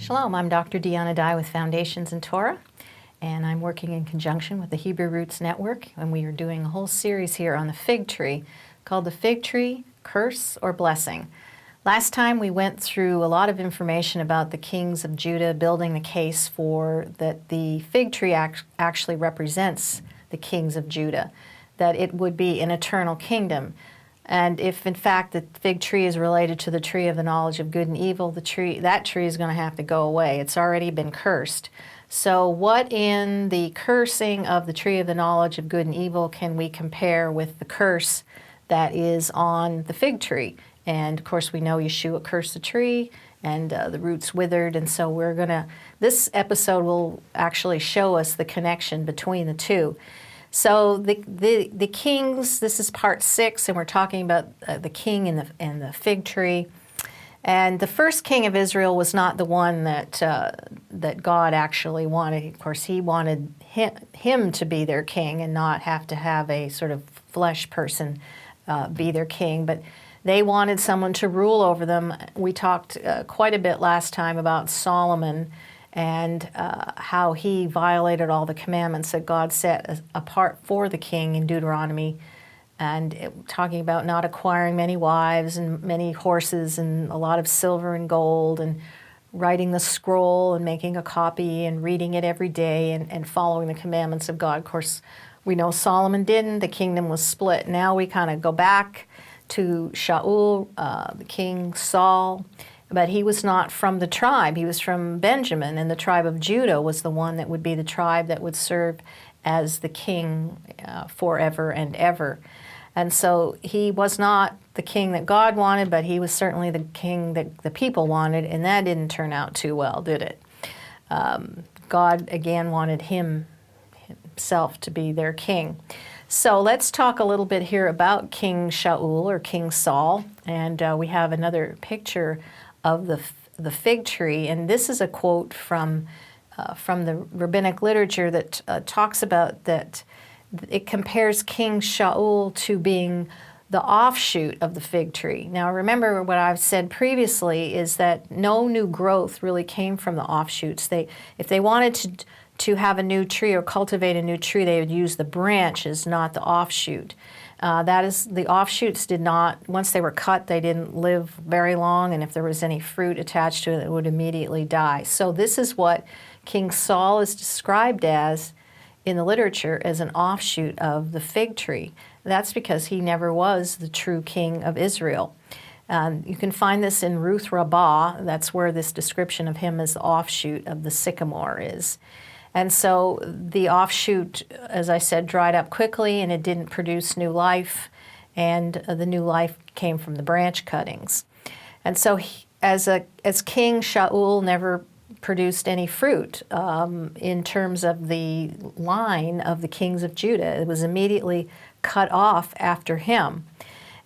Shalom, I'm Dr. Dinah Dye with Foundations in Torah, and I'm working in conjunction with the Hebrew Roots Network, and we are doing a whole series here on the fig tree called The Fig Tree, Curse or Blessing. Last time we went through a lot of information about the kings of Judah, building the case for that the fig tree actually represents the kings of Judah, that it would be an eternal kingdom. And if, in fact, the fig tree is related to the tree of the knowledge of good and evil, that tree is going to have to go away. It's already been cursed. So what in the cursing of the tree of the knowledge of good and evil can we compare with the curse that is on the fig tree? And, of course, we know Yeshua cursed the tree, and the roots withered. And so this episode will actually show us the connection between the two. So the kings, this is part 6, and we're talking about the king and the fig tree. And the first king of Israel was not the one that God actually wanted. Of course, he wanted him to be their king and not have to have a sort of flesh person be their king. But they wanted someone to rule over them. We talked quite a bit last time about Solomon and how he violated all the commandments that God set apart for the king in Deuteronomy, and talking about not acquiring many wives and many horses and a lot of silver and gold, and writing the scroll and making a copy and reading it every day and following the commandments of God. Of course, we know Solomon didn't. The kingdom was split. Now we kind of go back to Shaul, the king Saul. But he was not from the tribe. He was from Benjamin, and the tribe of Judah was the one that would be the tribe that would serve as the king forever and ever. And so he was not the king that God wanted, but he was certainly the king that the people wanted, and that didn't turn out too well, did it? God, again, wanted himself to be their king. So let's talk a little bit here about King Shaul, or King Saul, and we have another picture of the fig tree, and this is a quote from the rabbinic literature that talks about that it compares King Shaul to being the offshoot of the fig tree. Now remember what I've said previously is that no new growth really came from the offshoots. If they wanted to have a new tree or cultivate a new tree, they would use the branches, not the offshoot. That is, the offshoots did not, once they were cut, they didn't live very long, and if there was any fruit attached to it, it would immediately die. So this is what King Saul is described as in the literature, as an offshoot of the fig tree. That's because he never was the true king of Israel. You can find this in Ruth Rabbah. That's where this description of him as the offshoot of the sycamore is. And so the offshoot, as I said, dried up quickly, and it didn't produce new life, and the new life came from the branch cuttings. And so as King, Shaul never produced any fruit in terms of the line of the kings of Judah. It was immediately cut off after him.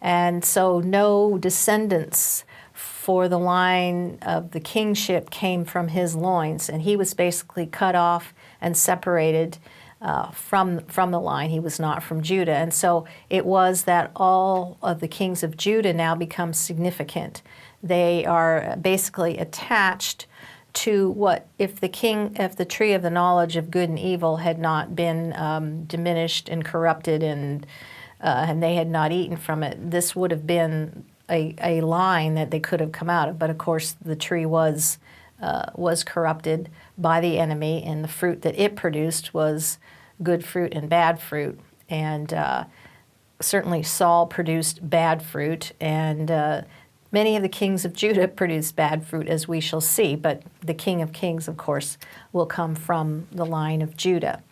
And so no descendants for the line of the kingship came from his loins, and he was basically cut off and separated from the line. He was not from Judah. And so it was that all of the kings of Judah now become significant. They are basically attached to what if the tree of the knowledge of good and evil had not been diminished and corrupted, and they had not eaten from it, this would have been a line that they could have come out of. But of course the tree was corrupted by the enemy, and the fruit that it produced was good fruit and bad fruit. And certainly Saul produced bad fruit, and many of the kings of Judah produced bad fruit, as we shall see, but the King of Kings, of course, will come from the line of Judah.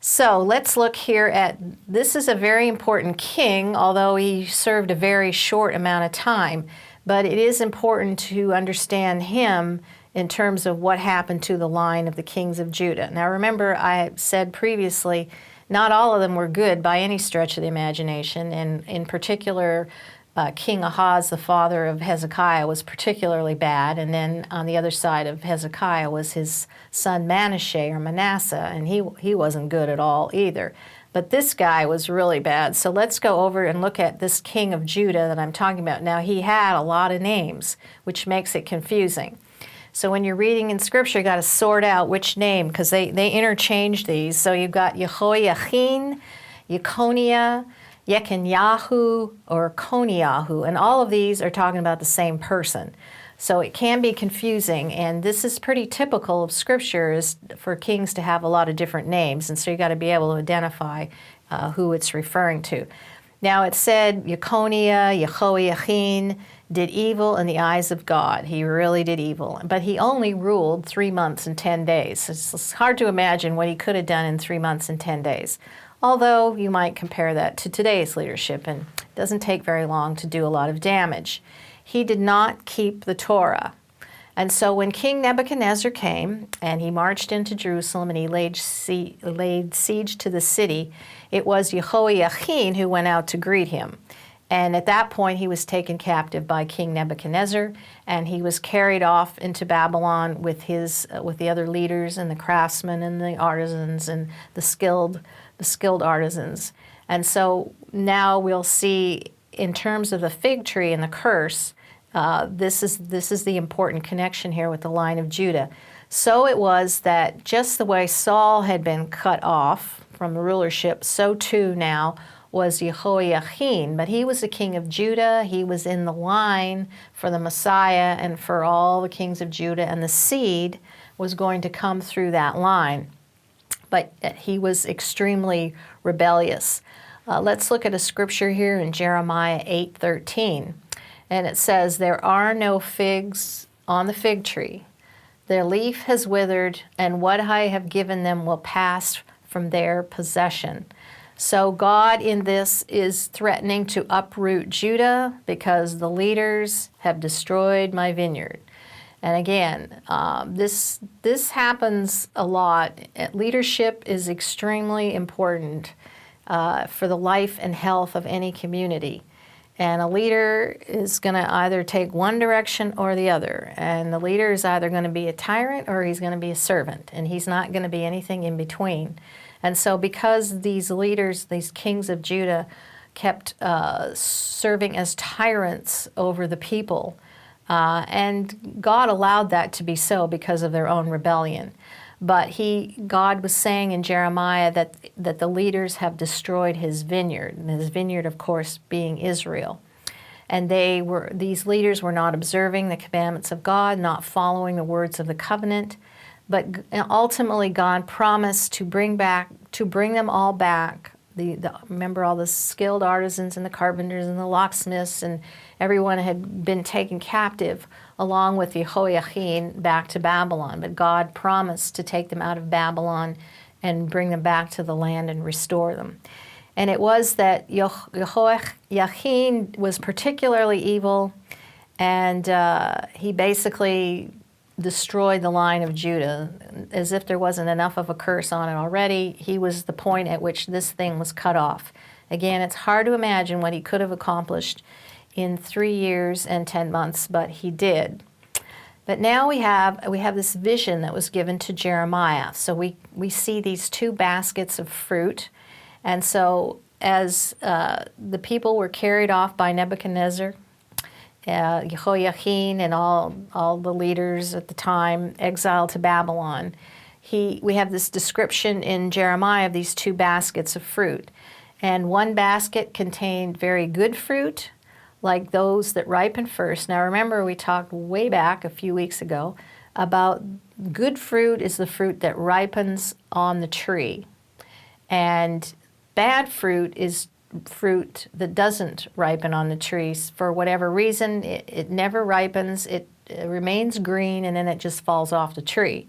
So let's look here at, this is a very important king, although he served a very short amount of time, but it is important to understand him in terms of what happened to the line of the kings of Judah. Now remember, I said previously, not all of them were good by any stretch of the imagination, and in particular, King Ahaz, the father of Hezekiah, was particularly bad, and then on the other side of Hezekiah was his son Manasseh, and he wasn't good at all either. But this guy was really bad. So let's go over and look at this king of Judah that I'm talking about. Now, he had a lot of names, which makes it confusing. So when you're reading in Scripture, you got to sort out which name, because they interchange these. So you've got Yehoiachin, Yeconia, Yekenyahu, or Koniyahu, and all of these are talking about the same person. So it can be confusing, and this is pretty typical of Scripture, is for kings to have a lot of different names, and so you got to be able to identify who it's referring to. Now it said Yeconia, Yehoiachin did evil in the eyes of God. He really did evil, but he only ruled 3 months and 10 days. It's hard to imagine what he could have done in 3 months and 10 days. Although you might compare that to today's leadership, and it doesn't take very long to do a lot of damage. He did not keep the Torah. And so when King Nebuchadnezzar came and he marched into Jerusalem and he laid siege to the city, it was Yehoiachin who went out to greet him. And at that point he was taken captive by King Nebuchadnezzar, and he was carried off into Babylon with the other leaders and the craftsmen and the artisans and the skilled artisans. And so now we'll see, in terms of the fig tree and the curse, this is the important connection here with the line of Judah. So it was that just the way Saul had been cut off from the rulership, so too now was Yehoiachin. But he was the king of Judah. He was in the line for the Messiah and for all the kings of Judah, and the seed was going to come through that line. But he was extremely rebellious. Let's look at a scripture here in Jeremiah 8:13. And it says, "There are no figs on the fig tree. Their leaf has withered, and what I have given them will pass from their possession." So God in this is threatening to uproot Judah because the leaders have destroyed my vineyard. And again, this happens a lot. Leadership is extremely important for the life and health of any community. And a leader is going to either take one direction or the other. And the leader is either going to be a tyrant or he's going to be a servant. And he's not going to be anything in between. And so because these leaders, these kings of Judah, kept serving as tyrants over the people, and God allowed that to be so because of their own rebellion. But God was saying in Jeremiah that the leaders have destroyed his vineyard, and his vineyard, of course, being Israel. And these leaders were not observing the commandments of God, not following the words of the covenant. But ultimately, God promised to bring them all back. Remember, all the skilled artisans and the carpenters and the locksmiths and everyone had been taken captive along with Yehoiachin back to Babylon. But God promised to take them out of Babylon and bring them back to the land and restore them. And it was that Yehoiachin was particularly evil, and he basically destroyed the line of Judah. As if there wasn't enough of a curse on it already, he was the point at which this thing was cut off. Again, it's hard to imagine what he could have accomplished in 3 years and 10 months, but he did. But now we have this vision that was given to Jeremiah. So we see these 2 baskets of fruit. And so as the people were carried off by Nebuchadnezzar, Yehoiachin and all the leaders at the time exiled to Babylon, we have this description in Jeremiah of these 2 baskets of fruit. And one basket contained very good fruit, like those that ripen first. Now remember, we talked way back a few weeks ago about good fruit is the fruit that ripens on the tree. And bad fruit is fruit that doesn't ripen on the trees. For whatever reason, it never ripens, it remains green, and then it just falls off the tree.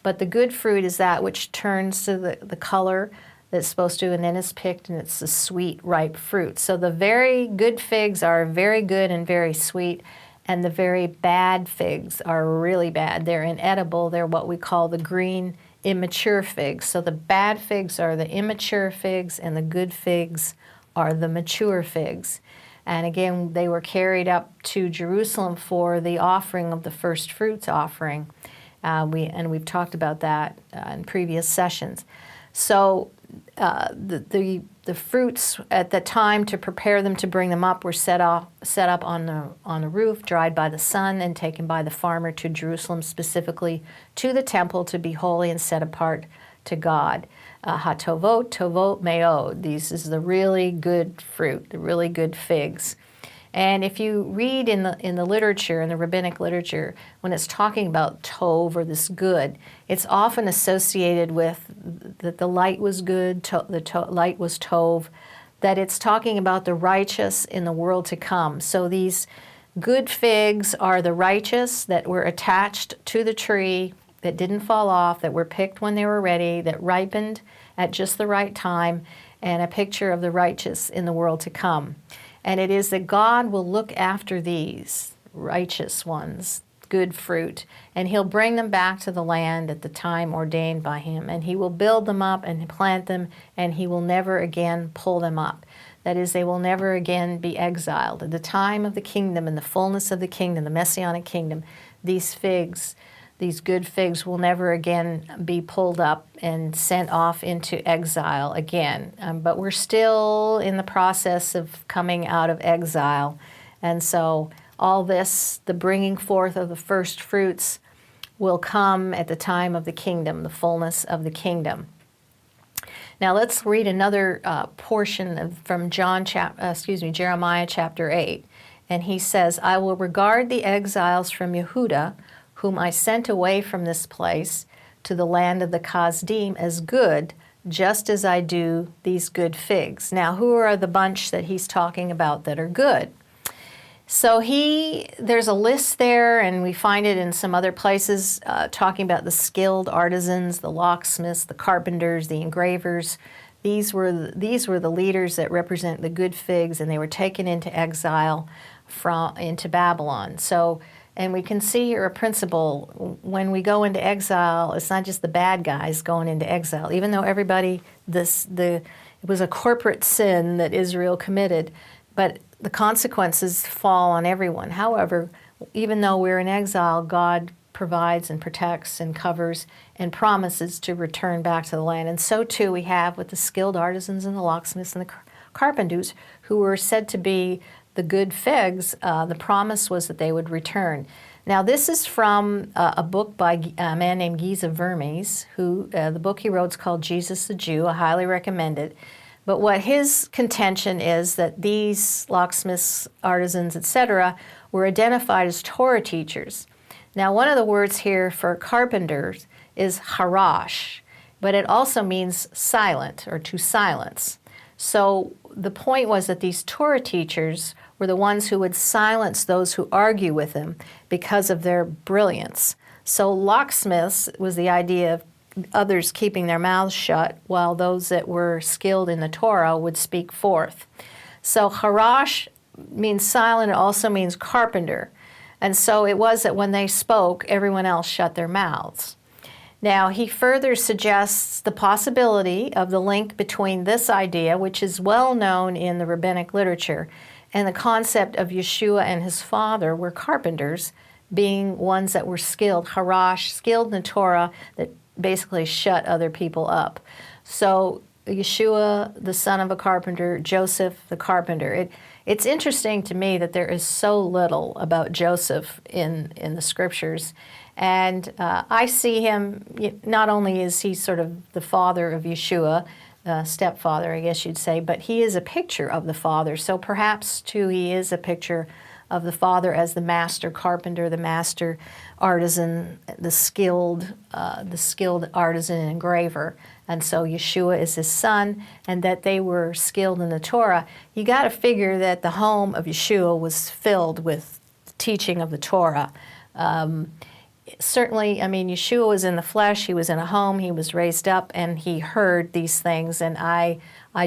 But the good fruit is that which turns to the color that's supposed to, and then it's picked, and it's the sweet, ripe fruit. So the very good figs are very good and very sweet, and the very bad figs are really bad. They're inedible. They're what we call the green, immature figs. So the bad figs are the immature figs, and the good figs are the mature figs. And again, they were carried up to Jerusalem for the offering of the first fruits offering. We've talked about that in previous sessions. So the the fruits at the time to prepare them to bring them up were set up on the roof, dried by the sun, and taken by the farmer to Jerusalem, specifically to the temple to be holy and set apart to God. Hatovot, tovot, meod. These is the really good fruit, the really good figs. And if you read in the literature, in the rabbinic literature, when it's talking about tov or this good, it's often associated with that the light was good, light was tov, that it's talking about the righteous in the world to come. So these good figs are the righteous that were attached to the tree, that didn't fall off, that were picked when they were ready, that ripened at just the right time, and a picture of the righteous in the world to come. And it is that God will look after these righteous ones, good fruit, and he'll bring them back to the land at the time ordained by him, and he will build them up and plant them, and he will never again pull them up. That is, they will never again be exiled. At the time of the kingdom and the fullness of the kingdom, the Messianic kingdom, these figs, these good figs, will never again be pulled up and sent off into exile again. But we're still in the process of coming out of exile. And so all this, the bringing forth of the first fruits, will come at the time of the kingdom, the fullness of the kingdom. Now let's read another portion from Jeremiah chapter 8. And he says, I will regard the exiles from Yehudah, whom I sent away from this place to the land of the Kasdim, as good, just as I do these good figs. Now, who are the bunch that he's talking about that are good? So there's a list there, and we find it in some other places, talking about the skilled artisans, the locksmiths, the carpenters, the engravers. These were the leaders that represent the good figs, and they were taken into exile into Babylon. And we can see here a principle. When we go into exile, it's not just the bad guys going into exile. Even though it was a corporate sin that Israel committed, but the consequences fall on everyone. However, even though we're in exile, God provides and protects and covers and promises to return back to the land. And so too we have with the skilled artisans and the locksmiths and the carpenters, who were said to be the good figs. The promise was that they would return. Now this is from a book by a man named Giza Vermes, who the book he wrote is called Jesus the Jew. I highly recommend it. But what his contention is that these locksmiths, artisans, etc., were identified as Torah teachers. Now one of the words here for carpenters is harash, but it also means silent or to silence. So the point was that these Torah teachers were the ones who would silence those who argue with them because of their brilliance. So locksmiths was the idea of others keeping their mouths shut, while those that were skilled in the Torah would speak forth. So harash means silent. It also means carpenter. And so it was that when they spoke, everyone else shut their mouths. Now, he further suggests the possibility of the link between this idea, which is well known in the rabbinic literature, and the concept of Yeshua and his father were carpenters, being ones that were skilled, harash, skilled in the Torah, that basically shut other people up. So Yeshua, the son of a carpenter, Joseph, the carpenter. It's interesting to me that there is so little about Joseph in the scriptures. And I see him, not only is he sort of the father of Yeshua, stepfather, I guess you'd say, but he is a picture of the father. So perhaps, too, he is a picture of the father as the master carpenter, the master artisan, the skilled artisan and engraver. And so Yeshua is his son, and that they were skilled in the Torah. You got to figure that the home of Yeshua was filled with teaching of the Torah. Certainly, I mean, Yeshua was in the flesh, he was in a home, he was raised up, and he heard these things. And I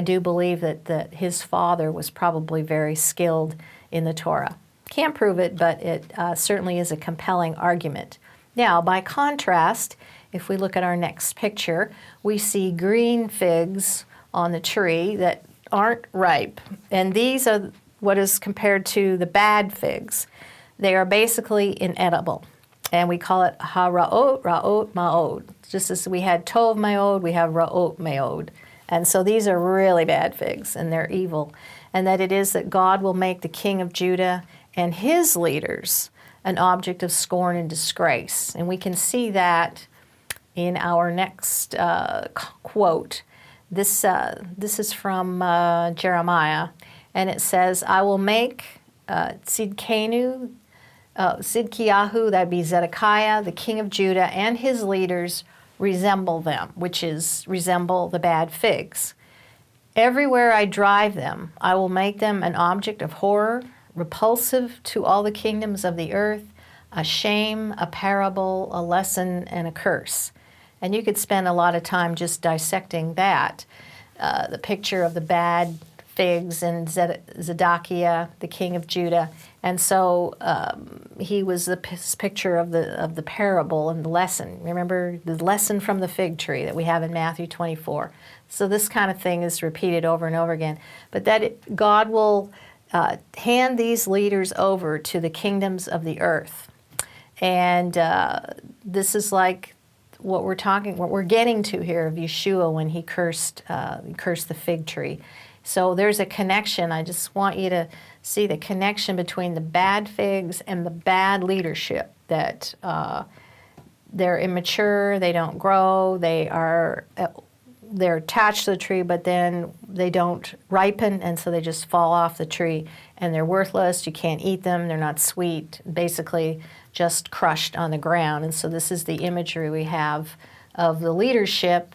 do believe that his father was probably very skilled in the Torah. Can't prove it, but it certainly is a compelling argument. Now, by contrast, if we look at our next picture, we see green figs on the tree that aren't ripe. And these are what is compared to the bad figs. They are basically inedible. And we call it ha-ra'ot, ra'ot, ma'od. Just as we had tov ma'od, we have ra'ot ma'od. And so these are really bad figs, and they're evil. And that it is that God will make the king of Judah and his leaders an object of scorn and disgrace. And we can see that in our next quote. This is from Jeremiah, and it says, I will make Sidkiyahu, that'd be Zedekiah, the king of Judah, and his leaders resemble them, which is resemble the bad figs. Everywhere I drive them, I will make them an object of horror, repulsive to all the kingdoms of the earth, a shame, a parable, a lesson, and a curse. And you could spend a lot of time just dissecting that, the picture of the bad figs and Zedekiah, the king of Judah. And so he was the picture of the parable and the lesson. Remember the lesson from the fig tree that we have in Matthew 24. So this kind of thing is repeated over and over again. But that God will hand these leaders over to the kingdoms of the earth. And this is like what we're getting to here of Yeshua when he cursed the fig tree. So there's a connection. I just want you to see the connection between the bad figs and the bad leadership, that they're immature, they don't grow, they're attached to the tree, but then they don't ripen, and so they just fall off the tree, and they're worthless. You can't eat them. They're not sweet. Basically just crushed on the ground. And so this is the imagery we have of the leadership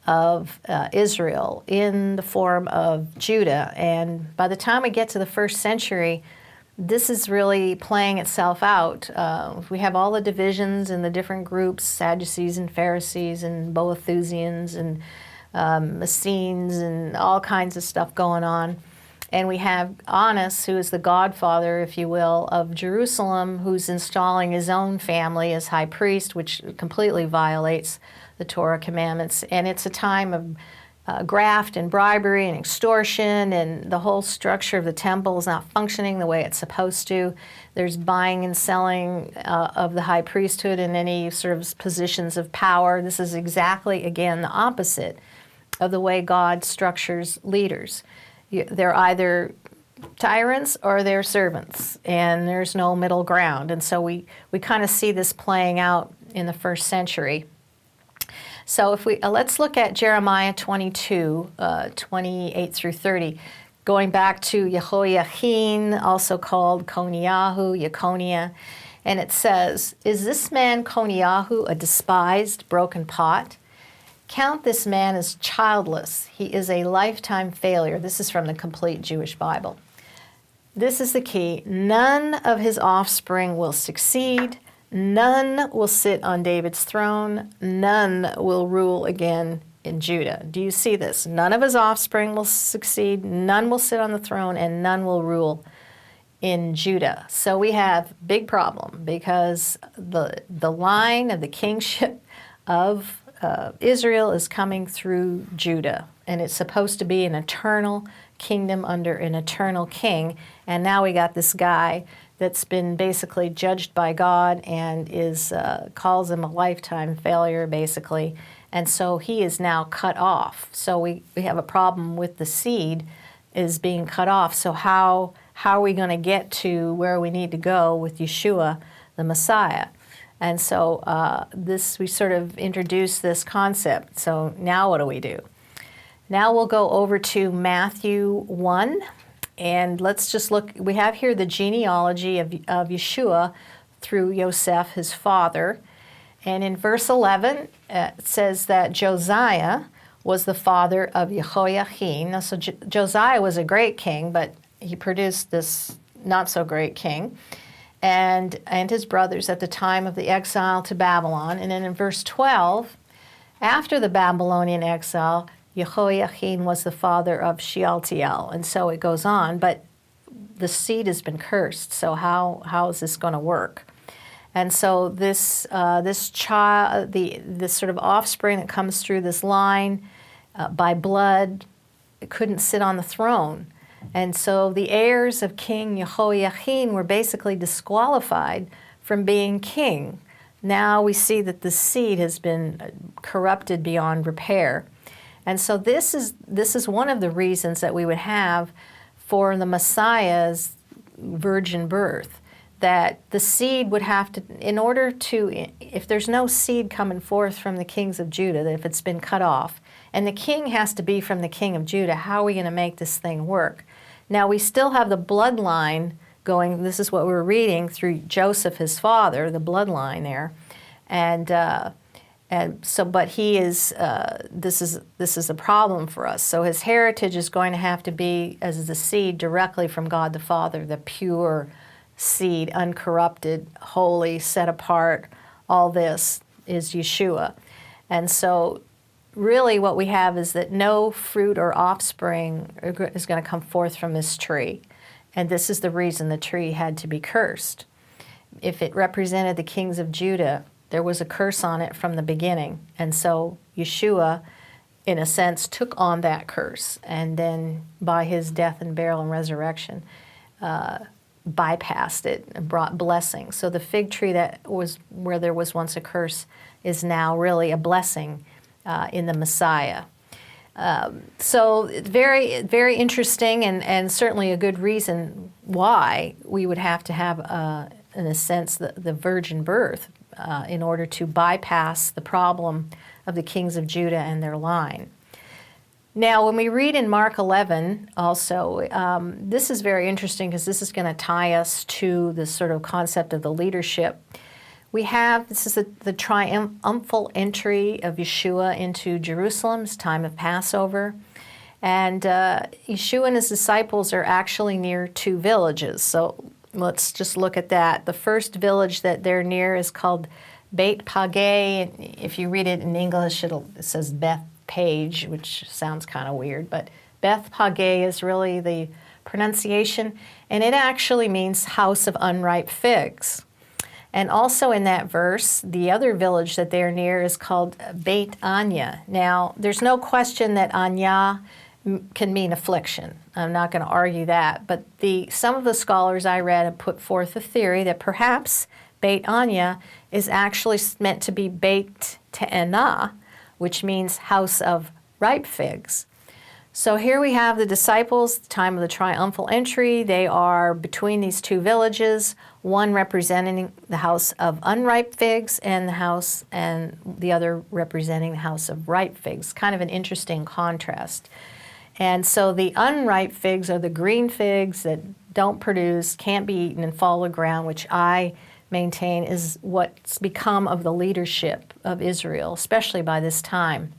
of Israel in the form of Judah. And by the time we get to the 1st century, this is really playing itself out. We have all the divisions and the different groups, Sadducees and Pharisees and Boethusians and Essenes and all kinds of stuff going on. And we have Annas, who is the godfather, if you will, of Jerusalem, who's installing his own family as high priest, which completely violates the Torah commandments. And it's a time of graft and bribery and extortion, and the whole structure of the temple is not functioning the way it's supposed to. There's buying and selling of the high priesthood and any sort of positions of power. This is exactly, again, the opposite of the way God structures leaders. They're either tyrants or they're servants, and there's no middle ground. And so we kind of see this playing out in the 1st century. So if we let's look at Jeremiah 22, 28 through 30, going back to Jehoiachin, also called Yeconiah, and it says, "Is this man Coniahu a despised, broken pot? Count this man as childless. He is a lifetime failure." This is from the Complete Jewish Bible. This is the key. None of his offspring will succeed. None will sit on David's throne. None will rule again in Judah. Do you see this? None of his offspring will succeed. None will sit on the throne, and none will rule in Judah. So we have big problem, because the line of the kingship of Israel is coming through Judah, and it's supposed to be an eternal kingdom under an eternal king. And now we got this guy that's been basically judged by God and calls him a lifetime failure, basically. And so he is now cut off. So we have a problem with the seed is being cut off. So how are we going to get to where we need to go with Yeshua, the Messiah? And so we sort of introduced this concept. So now what do we do? Now we'll go over to Matthew 1, and let's just look. We have here the genealogy of Yeshua through Yosef, his father. And in verse 11, it says that Josiah was the father of Jehoiachin. Now, so Josiah was a great king, but he produced this not-so-great king, and his brothers at the time of the exile to Babylon. And then in verse 12, after the Babylonian exile, Jehoiachin was the father of Shealtiel. And so it goes on, but the seed has been cursed. So how is this going to work? And so this child, this sort of offspring that comes through this line by blood, couldn't sit on the throne. And so the heirs of King Jehoiachin were basically disqualified from being king. Now we see that the seed has been corrupted beyond repair. And so this is one of the reasons that we would have for the Messiah's virgin birth, that the seed would have to, in order to, if there's no seed coming forth from the kings of Judah, that if it's been cut off, and the king has to be from the king of Judah, how are we going to make this thing work? Now we still have the bloodline going, this is what we're reading through Joseph, his father, the bloodline there. And so, but he is, this is a problem for us. So his heritage is going to have to be as the seed directly from God the Father, the pure seed, uncorrupted, holy, set apart. All this is Yeshua. And so really what we have is that no fruit or offspring is going to come forth from this tree. And this is the reason the tree had to be cursed. If it represented the kings of Judah, there was a curse on it from the beginning. And so Yeshua, in a sense, took on that curse. And then by his death and burial and resurrection, bypassed it and brought blessing. So the fig tree that was where there was once a curse is now really a blessing in the Messiah. So very, very interesting, and certainly a good reason why we would have to have, in a sense, the virgin birth in order to bypass the problem of the kings of Judah and their line. Now, when we read in Mark 11 also, this is very interesting because this is going to tie us to this sort of concept of the leadership. We have, this is the triumphal entry of Yeshua into Jerusalem's time of Passover. And Yeshua and his disciples are actually near two villages. So let's just look at that. The first village that they're near is called Beit Pagay. If you read it in English, it says Beth Page, which sounds kind of weird. But Beth Pagay is really the pronunciation. And it actually means house of unripe figs. And also in that verse, the other village that they're near is called Beit Anya. Now, there's no question that Anya can mean affliction. I'm not going to argue that. But some of the scholars I read have put forth a theory that perhaps Beit Anya is actually meant to be Beit Te'enah, which means house of ripe figs. So here we have the disciples, the time of the triumphal entry. They are between these two villages, one representing the house of unripe figs and the other representing the house of ripe figs. Kind of an interesting contrast. And so the unripe figs are the green figs that don't produce, can't be eaten, and fall to the ground, which I maintain is what's become of the leadership of Israel, especially by this time.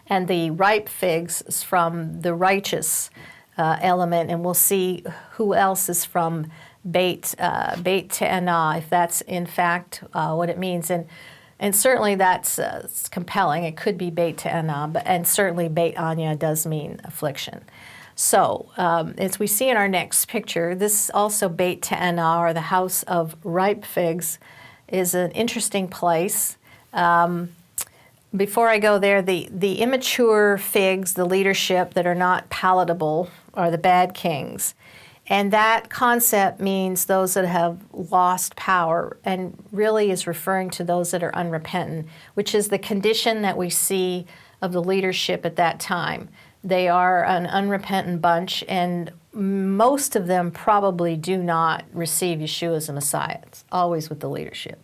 And the ripe figs is from the righteous element, and we'll see who else is from Beit Te'anah, if that's in fact what it means. And certainly that's compelling. It could be Beit Te'anah, and certainly Beit Anya does mean affliction. So as we see in our next picture, this also Beit Te'anah, or the house of ripe figs, is an interesting place. Before I go there, the immature figs, the leadership that are not palatable, are the bad kings. And that concept means those that have lost power, and really is referring to those that are unrepentant, which is the condition that we see of the leadership at that time. They are an unrepentant bunch, and most of them probably do not receive Yeshua as a Messiah. It's always with the leadership.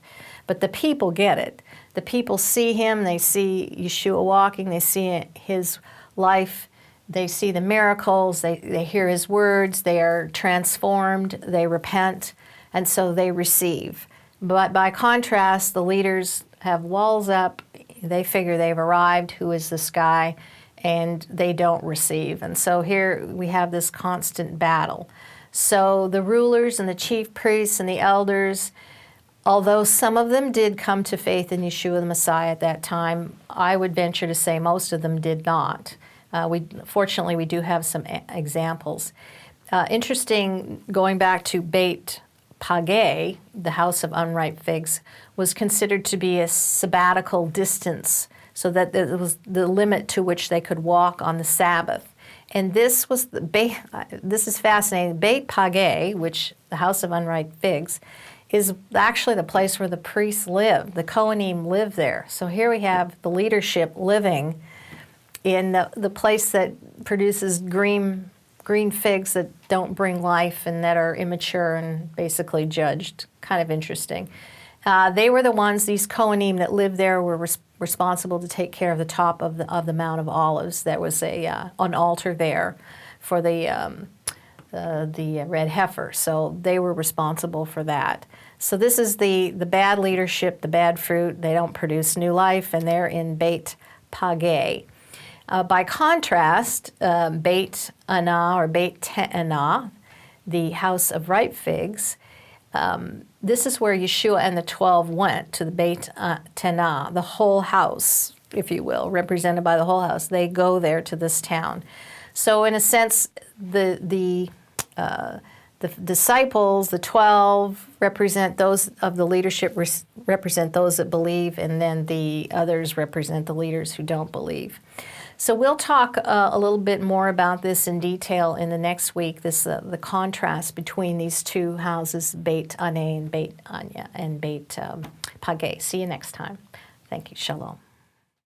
But the people get it. The people see him, they see Yeshua walking, they see his life, they see the miracles, they hear his words, they are transformed, they repent, and so they receive. But by contrast, the leaders have walls up, they figure they've arrived, who is this guy, and they don't receive. And so here we have this constant battle. So the rulers and the chief priests and the elders, although some of them did come to faith in Yeshua the Messiah at that time, I would venture to say most of them did not. Fortunately, we do have some examples. Interesting, going back to Beit Pagay, the house of unripe figs, was considered to be a sabbatical distance, so that it was the limit to which they could walk on the Sabbath. And this was this is fascinating. Beit Pagay, which the house of unripe figs, is actually the place where the priests live. The Kohanim live there. So here we have the leadership living in the place that produces green figs that don't bring life and that are immature and basically judged. Kind of interesting. They were the ones, these Kohanim that lived there were responsible to take care of the top of the Mount of Olives. There was an altar there for the red heifer, so they were responsible for that. So this is the bad leadership, the bad fruit. They don't produce new life, and they're in Beit Pagay. By contrast, Beit Anah or Beit Te'anah, the house of ripe figs, this is where Yeshua and the 12 went, to the Beit Te'anah, the whole house, if you will, represented by the whole house. They go there to this town. So in a sense, the disciples, the 12, represent those of the leadership, represent those that believe, and then the others represent the leaders who don't believe. So we'll talk a little bit more about this in detail in the next week, the contrast between these two houses, Beit Anah and Beit Anya and Beit Pagay. See you next time. Thank you. Shalom.